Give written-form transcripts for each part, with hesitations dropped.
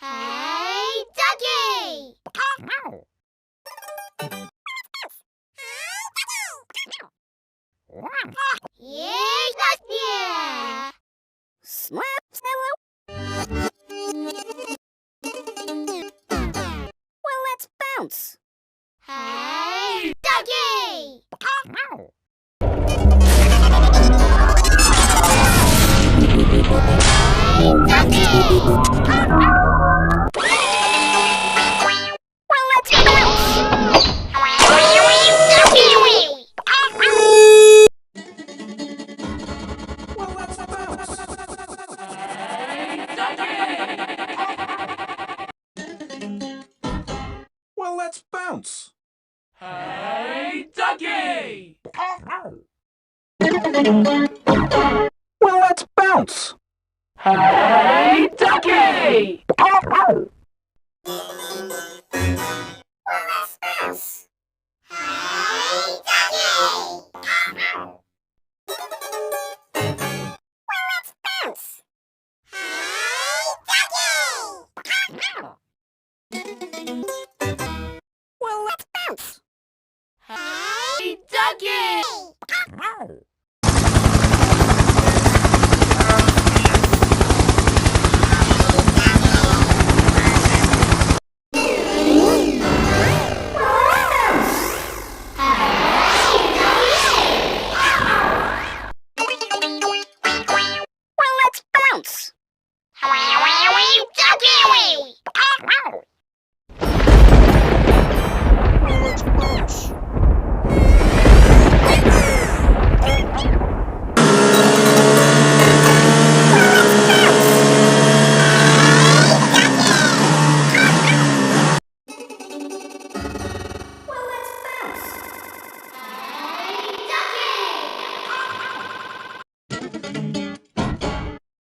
Hey, Doggee! Yeah! Slap. Well, let's bounce. Hey, Doggee! Hey, Doggee! Well, let's bounce. Hey, Doggee! Well, let's bounce. Well, let's bounce. Hey, Doggee! Well, let's bounce. Hey, Doggee! Well, let's bounce. Hey, Doggee! Well, let's bounce. Hey, Doggee! Well, let's bounce.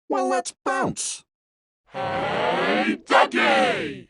Well, let's bounce. Hey, Doggee!